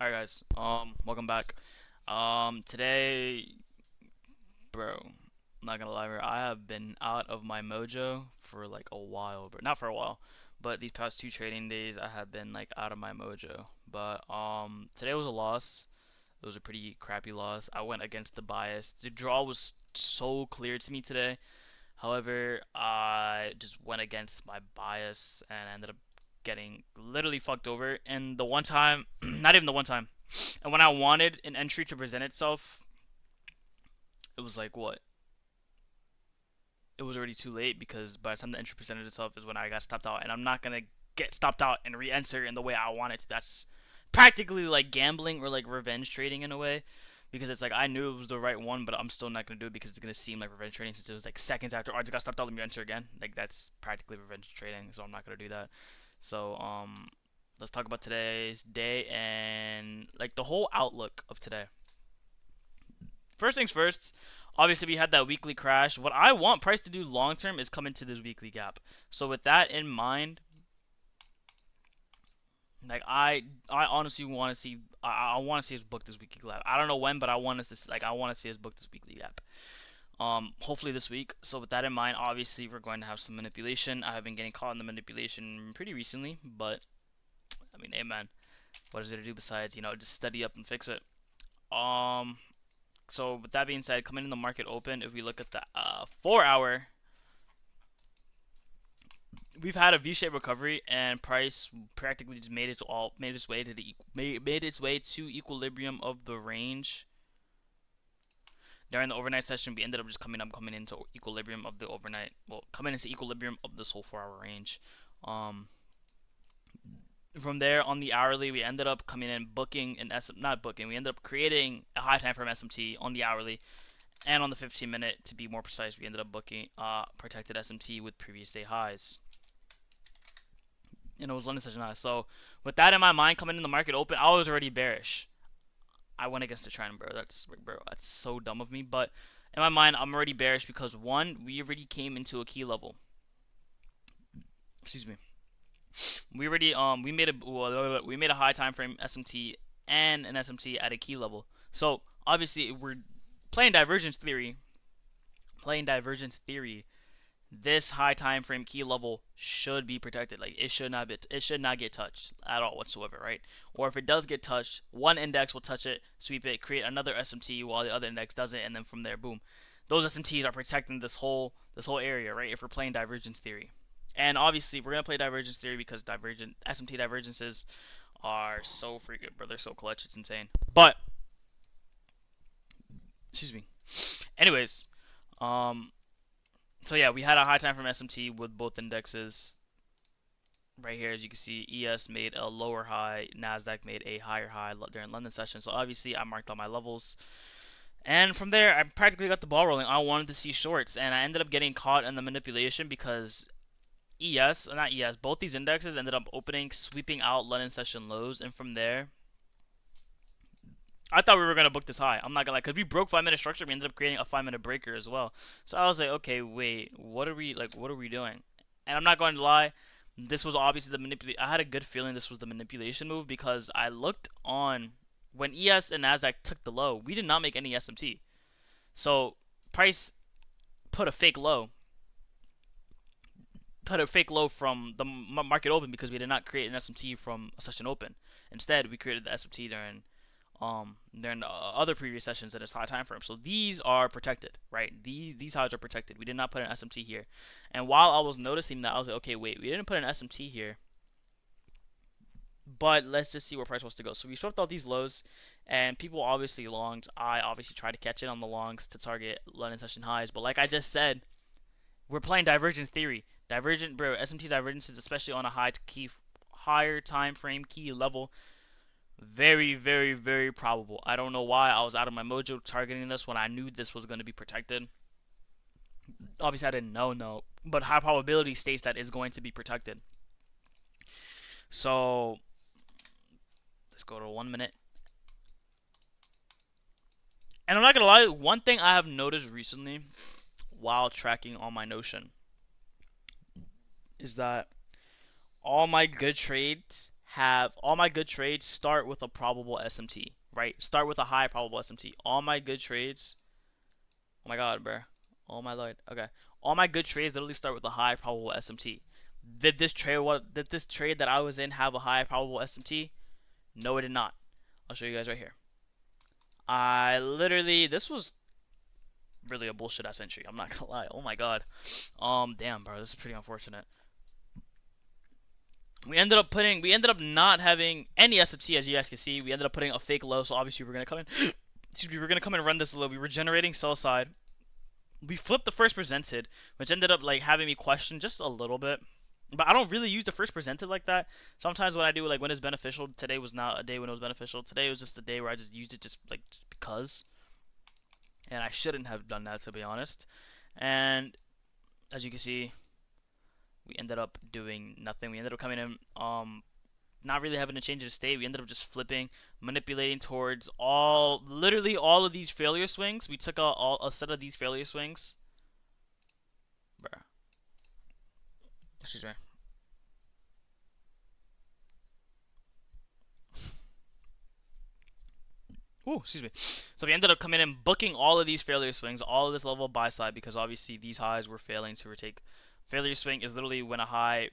Alright guys, welcome back. Today, bro, I'm not gonna lie, bro, I have been out of my mojo for like a while, but not for a while, but these past two trading days I have been like out of my mojo. But today was a loss. It was a pretty crappy loss. I went against the bias. The draw was so clear to me today. However, I just went against my bias and ended up getting literally fucked over. And the one time, not even the one time, and when I wanted an entry to present itself, it was like what? It was already too late because by the time the entry presented itself is when I got stopped out, and I'm not gonna get stopped out and re-enter in the way I want it to. That's practically like gambling or like revenge trading in a way, because it's like I knew it was the right one, but I'm still not gonna do it because it's gonna seem like revenge trading since it was like seconds after. Oh, I just got stopped out. Let me enter again. Like that's practically revenge trading, so I'm not gonna do that. So let's talk about today's day and like the whole outlook of today. First things first, obviously we had that weekly crash. What I want price to do long term is come into this weekly gap. So with that in mind, like I honestly want to see I want to see us book this weekly gap. I don't know when, but I want to see us book this weekly gap. Hopefully this week. So with that in mind, obviously we're going to have some manipulation. I have been getting caught in the manipulation pretty recently, but I mean, hey man, what is there to do besides just study up and fix it? Um, so with that being said, coming in the market open, if we look at the 4 hour, we've had a V-shaped recovery, and price practically just made its way to equilibrium of the range. During the overnight session, we ended up just coming into equilibrium of the overnight. Well, coming into equilibrium of this whole 4 hour range. From there on the hourly, we ended up coming in booking an not booking. We ended up creating a high time frame SMT on the hourly, and on the 15-minute, to be more precise, we ended up booking protected SMT with previous day highs. And it was London session high. So with that in my mind, coming in the market open, I was already bearish. I went against the trend, bro. That's so dumb of me. But in my mind, I'm already bearish because one, we already came into a key level. Excuse me. We already we made a high time frame SMT and an SMT at a key level. So obviously we're playing divergence theory. This high time frame key level should be protected. Like it should not get touched at all whatsoever, right? Or if it does get touched, one index will touch it, sweep it, create another SMT while the other index doesn't, and then from there, boom. Those SMTs are protecting this whole area, right? If we're playing divergence theory. And obviously we're gonna play divergence theory because divergent SMT divergences are so freaking, bro. They're so clutch, it's insane. But excuse me. Anyways, so yeah, we had a high time from SMT with both indexes. Right here, as you can see, ES made a lower high, Nasdaq made a higher high during London session. So obviously, I marked all my levels, and from there, I practically got the ball rolling. I wanted to see shorts, and I ended up getting caught in the manipulation because not ES, both these indexes ended up opening, sweeping out London session lows, and from there, I thought we were gonna book this high. I'm not gonna lie, cause we broke 5 minute structure. We ended up creating a 5 minute breaker as well. So I was like, okay, wait, what are we doing? And I'm not going to lie, this was obviously the manipulation. I had a good feeling this was the manipulation move because I looked on when ES and Nasdaq took the low. We did not make any SMT. So price put a fake low, from the market open because we did not create an SMT from a session open. Instead, we created the SMT during other previous sessions at its high time frame. So these are protected, right? These highs are protected. We did not put an SMT here. And while I was noticing that, I was like, okay, wait, we didn't put an SMT here. But let's just see where price wants to go. So we swept out these lows, and people obviously longed. I obviously tried to catch it on the longs to target London session highs. But like I just said, we're playing divergence theory. SMT divergences, especially on a higher time frame key level, very, very, very probable. I don't know why I was out of my mojo targeting this when I knew this was going to be protected. Obviously, I didn't know, no, but high probability states that it's going to be protected. So let's go to 1 minute. And I'm not gonna lie, one thing I have noticed recently while tracking on my Notion is that all my good trades have all my good trades start with a probable SMT, right? Start with a high probable SMT. All my good trades. Oh my god, bro. Oh my lord. Okay. All my good trades literally start with a high probable SMT. Did this trade that I was in have a high probable SMT? No, it did not. I'll show you guys right here. I literally this was really a bullshit ass entry. I'm not gonna lie. Oh my god. Damn, bro. This is pretty unfortunate. We ended up not having any SMT, as you guys can see. We ended up putting a fake low, so obviously we're gonna come in. Excuse me, we're gonna come and run this low. We were generating sell side. We flipped the first presented, which ended up like having me question just a little bit. But I don't really use the first presented like that. Sometimes when I do, like when it's beneficial, today was not a day when it was beneficial. Today was just a day where I just used it just because. And I shouldn't have done that, to be honest. And as you can see, we ended up doing nothing. We ended up coming in, not really having to change the state. We ended up just flipping, manipulating towards literally all of these failure swings. We took a set of these failure swings. Bruh. Excuse me. Ooh, excuse me. So we ended up coming in, booking all of these failure swings, all of this level of buy side, because obviously these highs were failing to retake. Failure swing is literally when a high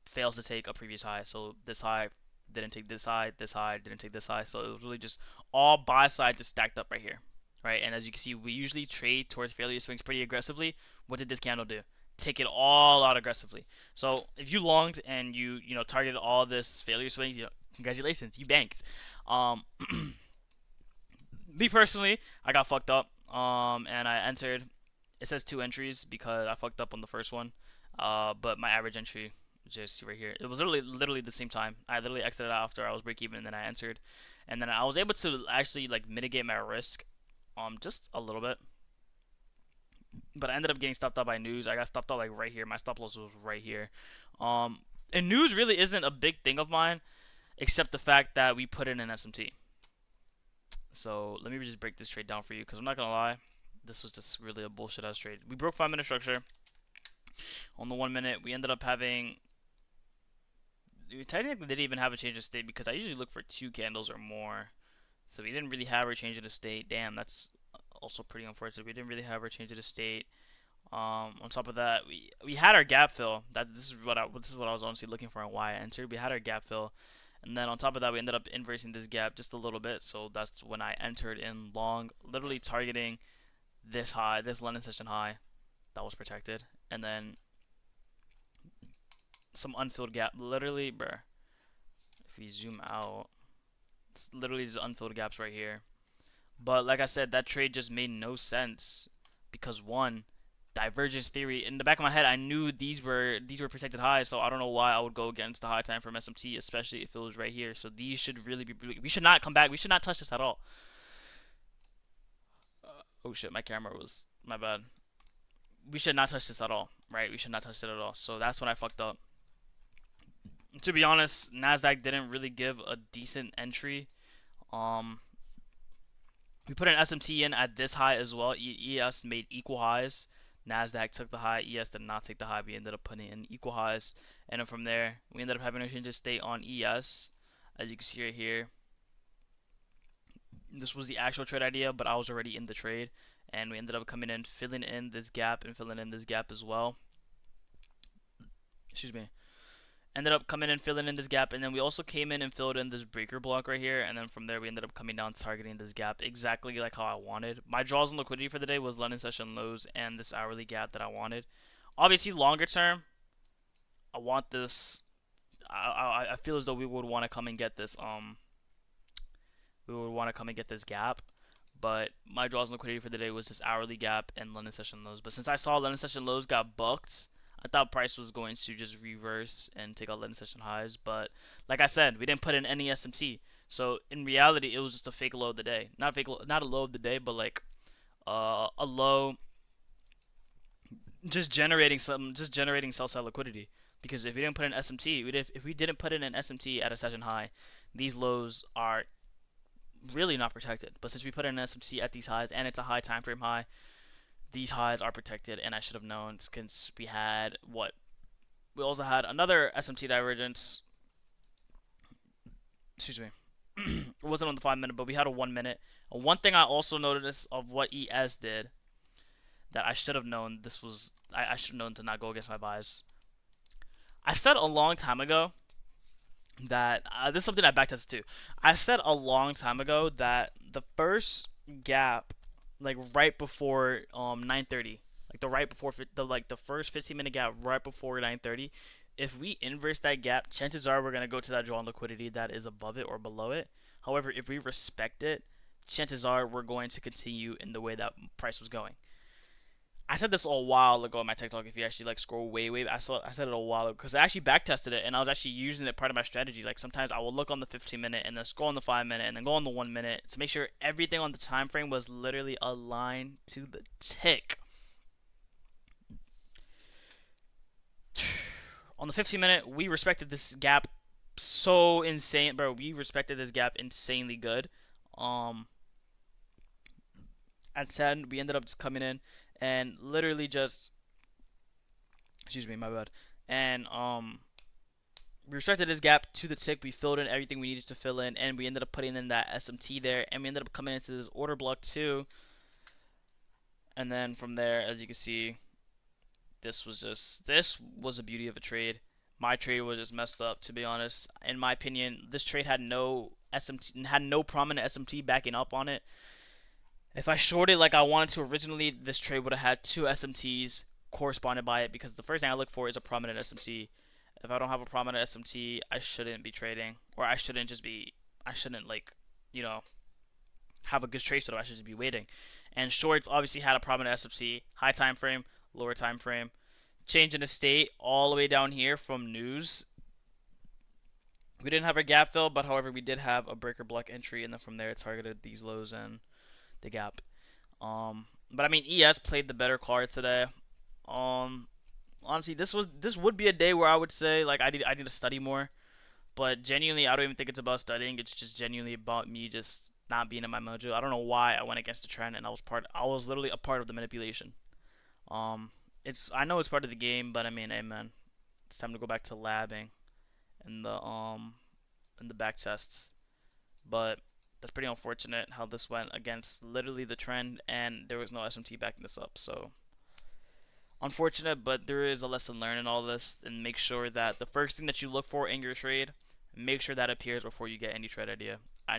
fails to take a previous high. So this high didn't take this high didn't take this high. So it was really just all buy side just stacked up right here, right? And as you can see, we usually trade towards failure swings pretty aggressively. What did this candle do? Take it all out aggressively. So if you longed and you targeted all this failure swings, congratulations, you banked. Me personally, I got fucked up. And I entered. It says 2 entries because I fucked up on the first one. But my average entry, just right here, it was literally the same time. I literally exited after I was break even, and then I entered, and then I was able to actually like mitigate my risk, just a little bit. But I ended up getting stopped out by news. I got stopped out like right here. My stop loss was right here. And news really isn't a big thing of mine, except the fact that we put in an SMT. So let me just break this trade down for you, because I'm not gonna lie, this was just really a bullshit ass trade. We broke 5-minute structure. On the 1 minute, we ended up having. We technically didn't even have a change of state because I usually look for 2 candles or more. So we didn't really have our change of the state. Damn, that's also pretty unfortunate. We didn't really have our change of the state. On top of that, we had our gap fill. This is what I was honestly looking for and why I entered. We had our gap fill, and then on top of that, we ended up inversing this gap just a little bit. So that's when I entered in long, literally targeting this high, this London session high, that was protected, and then some unfilled gap. Literally, bruh. If we zoom out, it's literally just unfilled gaps right here. But like I said, that trade just made no sense because one, divergence theory. In the back of my head, I knew these were protected highs, so I don't know why I would go against the high time from SMT, especially if it was right here. So these should really be. We should not come back. We should not touch this at all. Oh shit, my camera was my bad. We should not touch this at all, right? We should not touch it at all. So that's when I fucked up. To be honest, Nasdaq didn't really give a decent entry. We put an SMT in at this high as well. ES made equal highs. Nasdaq took the high. ES did not take the high. We ended up putting in equal highs, and then from there, we ended up having a change of state on ES, as you can see right here. This was the actual trade idea, but I was already in the trade, and we ended up coming in, filling in this gap, and filling in this gap as well. Excuse me. Ended up coming in, filling in this gap, and then we also came in and filled in this breaker block right here, and then from there we ended up coming down, targeting this gap exactly like how I wanted. My draws and liquidity for the day was London session lows and this hourly gap that I wanted. Obviously, longer term, I want this. I feel as though we would want to come and get this. We would want to come and get this gap, but my draws and liquidity for the day was this hourly gap and London session lows. But since I saw London session lows got booked, I thought price was going to just reverse and take out London session highs, but like I said, we didn't put in any SMT. So in reality, it was just a fake low of the day. Not a low of the day, but like a low, just generating sell side liquidity. Because if we didn't put in SMT, if we didn't put in an SMT at a session high, these lows are really not protected. But since we put in an SMT at these highs and it's a high time frame high, these highs are protected, and I should have known since we had what? We also had another SMT divergence Excuse me. It wasn't on the 5 minute, but we had a 1 minute. One thing I also noticed of what ES did that I should have known this was I should have known to not go against my bias. I said a long time ago that this is something I backtested too. I said a long time ago that the first gap, like right before 9:30, like the right before the first 15-minute gap right before 9:30, if we inverse that gap, chances are we're gonna go to that draw on liquidity that is above it or below it. However, if we respect it, chances are we're going to continue in the way that price was going. I said this a while ago on my TikTok. If you actually like scroll way, I said it a while ago because I actually backtested it and I was actually using it part of my strategy. Like sometimes I will look on the 15 minute and then scroll on the 5 minute and then go on the 1 minute to make sure everything on the time frame was literally aligned to the tick. On the 15 minute, we respected this gap so insane, bro. We respected this gap insanely good. At 10, we ended up just coming in and literally just, excuse me, my bad. And we respected this gap to the tick. We filled in everything we needed to fill in, and we ended up putting in that SMT there, and we ended up coming into this order block too. And then from there, as you can see, this was a beauty of a trade. My trade was just messed up, to be honest. In my opinion, this trade had no SMT, had no prominent SMT backing up on it. If I shorted like I wanted to originally, this trade would have had two SMTs corresponded by it because the first thing I look for is a prominent SMT. If I don't have a prominent SMT, I shouldn't be trading, or I shouldn't like, you know, have a good trade setup. I should just be waiting. And shorts obviously had a prominent SMT, high time frame, lower time frame, change in the state all the way down here from news. We didn't have a gap fill, but however we did have a breaker block entry, and then from there it targeted these lows and the gap. But I mean, ES played the better card today. Honestly, this would be a day where I would say like I need to study more. But genuinely, I don't even think it's about studying. It's just genuinely about me just not being in my mojo. I don't know why I went against the trend, and I was literally a part of the manipulation. I know it's part of the game, but I mean, hey man, it's time to go back to labbing and the back tests. But that's pretty unfortunate how this went against literally the trend, and there was no SMT backing this up. So unfortunate, but there is a lesson learned in all this, and make sure that the first thing that you look for in your trade, make sure that appears before you get any trade idea. I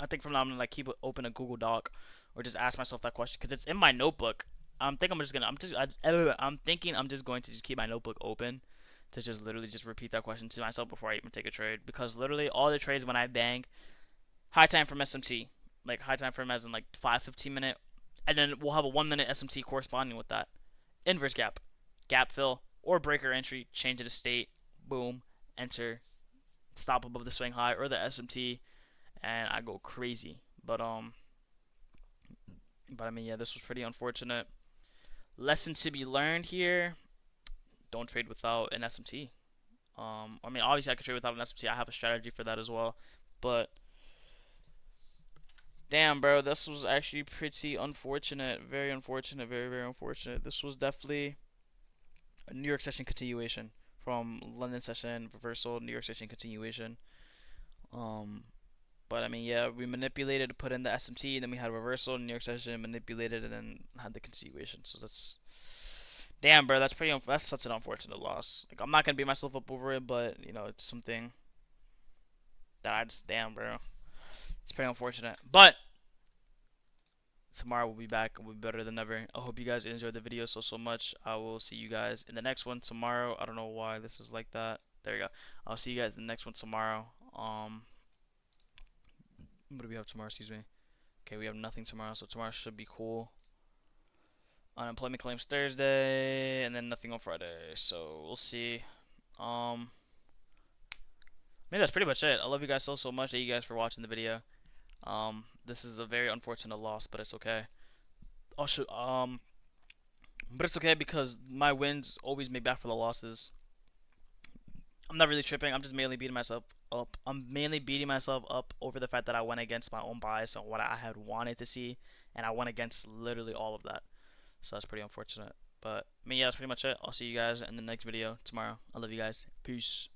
think from now I'm gonna like keep open a Google Doc or just ask myself that question because it's in my notebook. I'm thinking I'm just going to just keep my notebook open to just literally just repeat that question to myself before I even take a trade, because literally all the trades when I bang high time from SMT, like high time frame as in like 5-15 minute, and then we'll have a 1 minute SMT corresponding with that. Inverse gap, gap fill, or breaker entry, change it to state, boom, enter, stop above the swing high or the SMT, and I go crazy. But I mean, yeah, this was pretty unfortunate. Lesson to be learned here: don't trade without an SMT. I mean, obviously I could trade without an SMT. I have a strategy for that as well, but damn, bro, this was actually pretty unfortunate. Very unfortunate. Very unfortunate. This was definitely a New York session continuation from London session reversal, New York session continuation. Um, but I mean, yeah, we manipulated to put in the SMT, and then we had a reversal, New York session, manipulated, and then had the continuation. So that's damn, bro. That's such an unfortunate loss. Like I'm not gonna beat myself up over it, but you know, it's something that I just damn, bro. It's pretty unfortunate, but tomorrow we'll be back. We'll be better than ever. I hope you guys enjoyed the video so much. I will see you guys in the next one tomorrow. I don't know why this is like that. There you go. I'll see you guys in the next one tomorrow. What do we have tomorrow? Excuse me. Okay, we have nothing tomorrow, so tomorrow should be cool. Unemployment claims Thursday, and then nothing on Friday. So we'll see. Maybe that's pretty much it. I love you guys so much. Thank you guys for watching the video. This is a very unfortunate loss, but it's okay. But it's okay because my wins always make back for the losses. I'm not really tripping. I'm just mainly beating myself up. I'm mainly beating myself up over the fact that I went against my own bias and what I had wanted to see, and I went against literally all of that. So that's pretty unfortunate. But I mean, yeah, that's pretty much it. I'll see you guys in the next video tomorrow. I love you guys. Peace.